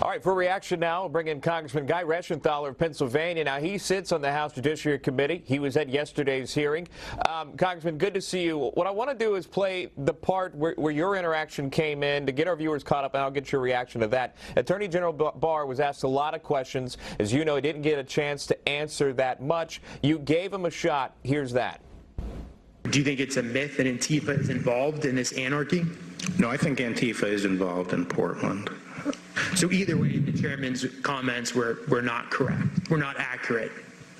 All right, for reaction now, we'll bring in Congressman Reschenthaler of Pennsylvania. Now, he sits on the House Judiciary Committee. He was at yesterday's hearing. Congressman, good to see you. What I want to do is play the part where your interaction came in to get our viewers caught up, and I'll get your reaction to that. Attorney General Barr was asked a lot of questions. As you know, he didn't get a chance to answer that much. You gave him a shot. Here's that. Do you think it's a myth that Antifa is involved in this anarchy? No, I think Antifa is involved in Portland. So either way, the chairman's comments were not correct, were not accurate.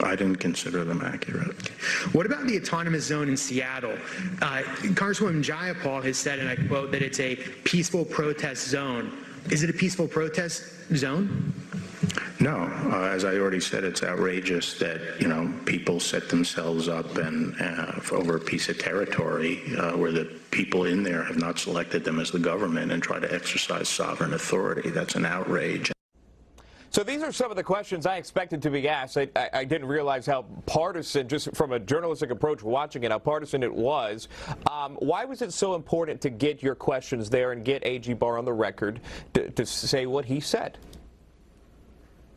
I didn't consider them accurate. What about the autonomous zone in Seattle? Congresswoman Jayapal has said, and I quote, that it's a peaceful protest zone. Is it a peaceful protest zone? No, as I already said, it's outrageous that, people set themselves up and over a piece of territory where the people in there have not selected them as the government and try to exercise sovereign authority. That's an outrage. So these are some of the questions I expected to be asked. I didn't realize how partisan, just from a journalistic approach watching it, how partisan it was. Why was it so important to get your questions there and get AG Barr on the record to say what he said?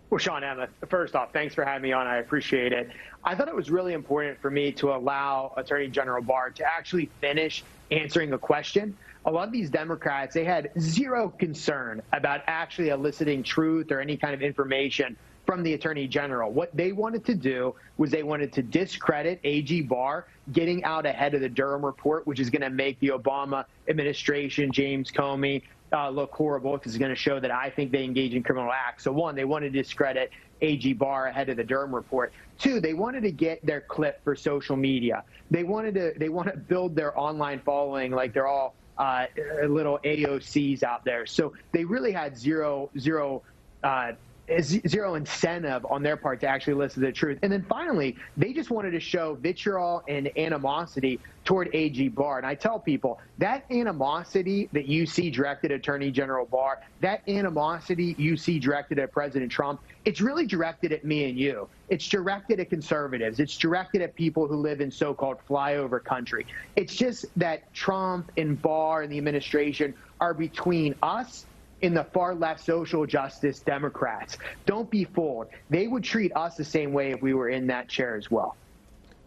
Well, Sean, Emma, first off, thanks for having me on. I appreciate it. I thought it was really important for me to allow Attorney General Barr to actually finish answering a question. A lot of these Democrats, they had zero concern about actually eliciting truth or any kind of information from the Attorney General. What they wanted to do was they wanted to discredit AG Barr getting out ahead of the Durham report, which is going to make the Obama administration, James Comey, look horrible, because it's going to show that I think they engage in criminal acts. So one, they wanted to discredit AG Barr ahead of the Durham report. Two, they wanted to get their clip for social media. They want to build their online following like they're all little AOCs out there. So they really had zero incentive on their part to actually listen to the truth. And then finally, they just wanted to show vitriol and animosity toward AG Barr. And I tell people, that animosity that you see directed at Attorney General Barr, that animosity you see directed at President Trump, it's really directed at me and you. It's directed at conservatives. It's directed at people who live in so-called flyover country. It's just that Trump and Barr and the administration are between us in the far-left social justice Democrats. Don't be fooled. They would treat us the same way if we were in that chair as well.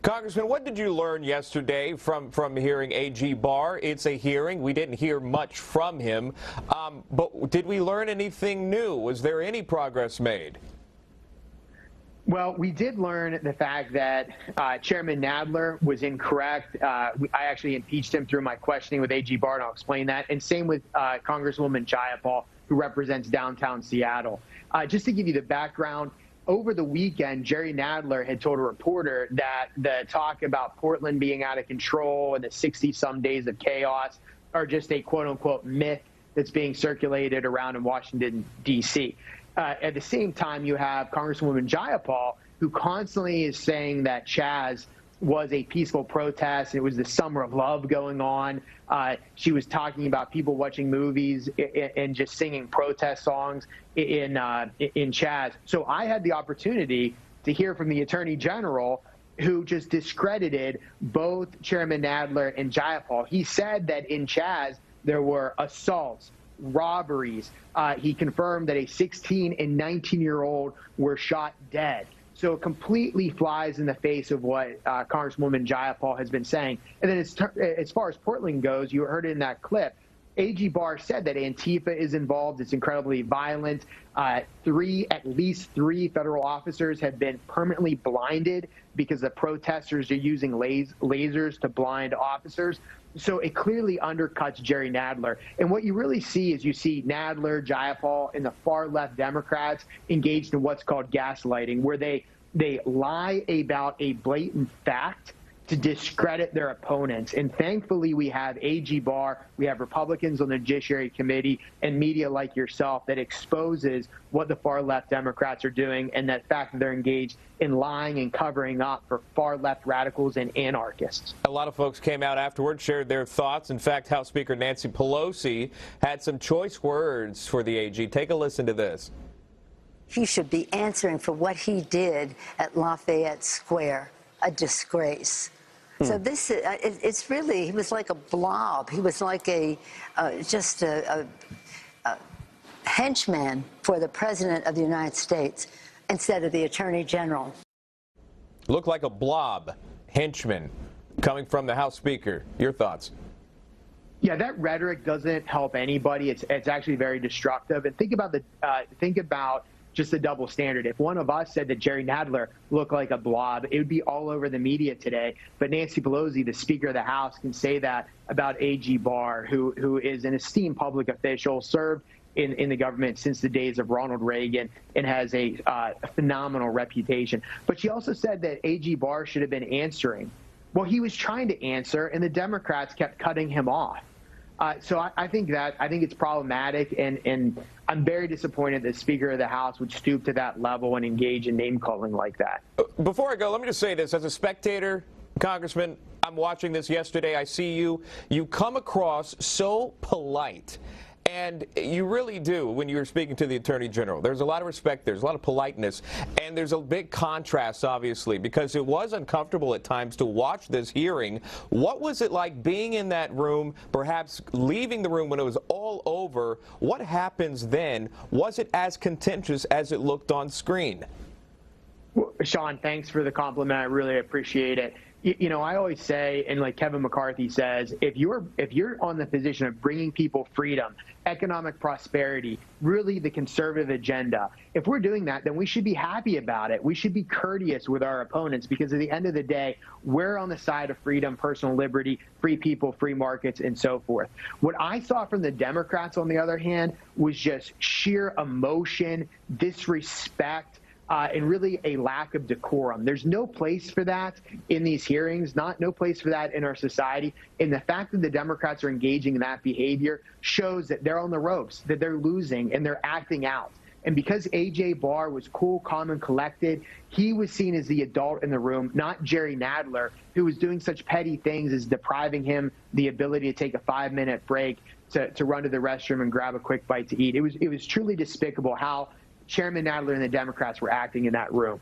Congressman, what did you learn yesterday from hearing AG Barr? It's a hearing. We didn't hear much from him. But did we learn anything new? Was there any progress made? Well, we did learn the fact that Chairman Nadler was incorrect. I actually impeached him through my questioning with AG Barr, and I'll explain that. And same with Congresswoman Jayapal, who represents downtown Seattle. Just to give you the background, over the weekend, Jerry Nadler had told a reporter that the talk about Portland being out of control and the 60-some days of chaos are just a quote-unquote myth that's being circulated around in Washington, D.C. At the same time, you have Congresswoman Jayapal, who constantly is saying that Chaz was a peaceful protest. It was the summer of love going on. She was talking about people watching movies and just singing protest songs in Chaz. So I had the opportunity to hear from the Attorney General, who just discredited both Chairman Nadler and Jayapal. He said that in Chaz there were assaults, robberies. He confirmed that a 16 and 19-year-old were shot dead. So it completely flies in the face of what Congresswoman Jayapal has been saying. And then as far as Portland goes, you heard it in that clip, AG Barr said that Antifa is involved. It's incredibly violent. At least three federal officers have been permanently blinded because the protesters are using lasers to blind officers. So it clearly undercuts Jerry Nadler. And what you really see is you see Nadler, Jayapal, and the far-left Democrats engaged in what's called gaslighting, where they lie about a blatant fact to discredit their opponents. And thankfully, we have AG Barr, we have Republicans on the Judiciary Committee, and media like yourself that exposes what the far-left Democrats are doing and the fact that they're engaged in lying and covering up for far-left radicals and anarchists. A lot of folks came out afterward, shared their thoughts. In fact, House Speaker Nancy Pelosi had some choice words for the AG. Take a listen to this. He should be answering for what he did at Lafayette Square. A disgrace. So this, it's really, he was like a blob. He was like just a henchman for the President of the United States instead of the Attorney General. Looked like a blob, henchman, coming from the House Speaker. Your thoughts? Yeah, that rhetoric doesn't help anybody. It's actually very destructive. And think about just the double standard. If one of us said that Jerry Nadler looked like a blob, it would be all over the media today. But Nancy Pelosi, the Speaker of the House, can say that about AG Barr, who is an esteemed public official, served in the government since the days of Ronald Reagan and has a phenomenal reputation. But she also said that AG Barr should have been answering. Well, he was trying to answer, and the Democrats kept cutting him off. So I think it's problematic, and I'm very disappointed that Speaker of the House would stoop to that level and engage in name-calling like that. Before I go, let me just say this. As a spectator, Congressman, I'm watching this yesterday. I see you. You come across so polite. And you really do when you're speaking to the Attorney General. There's a lot of respect, there's a lot of politeness, and there's a big contrast, obviously, because it was uncomfortable at times to watch this hearing. What was it like being in that room, perhaps leaving the room when it was all over? What happens then? Was it as contentious as it looked on screen? Well, Sean, thanks for the compliment. I really appreciate it. You know, I always say, and like Kevin McCarthy says, if you're on the position of bringing people freedom, economic prosperity, really the conservative agenda, if we're doing that, then we should be happy about it. We should be courteous with our opponents, because at the end of the day, we're on the side of freedom, personal liberty, free people, free markets, and so forth. What I saw from the Democrats, on the other hand, was just sheer emotion, disrespect, and really a lack of decorum. There's no place for that in these hearings, no place for that in our society. And the fact that the Democrats are engaging in that behavior shows that they're on the ropes, that they're losing, and they're acting out. And because A.J. Barr was cool, calm, and collected, he was seen as the adult in the room, not Jerry Nadler, who was doing such petty things as depriving him the ability to take a 5-minute break to run to the restroom and grab a quick bite to eat. It was truly despicable how Chairman Nadler and the Democrats were acting in that room.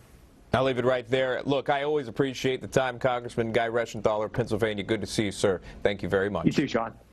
I'll leave it right there. Look, I always appreciate the time, Congressman Guy Reschenthaler, Pennsylvania. Good to see you, sir. Thank you very much. You too, Sean.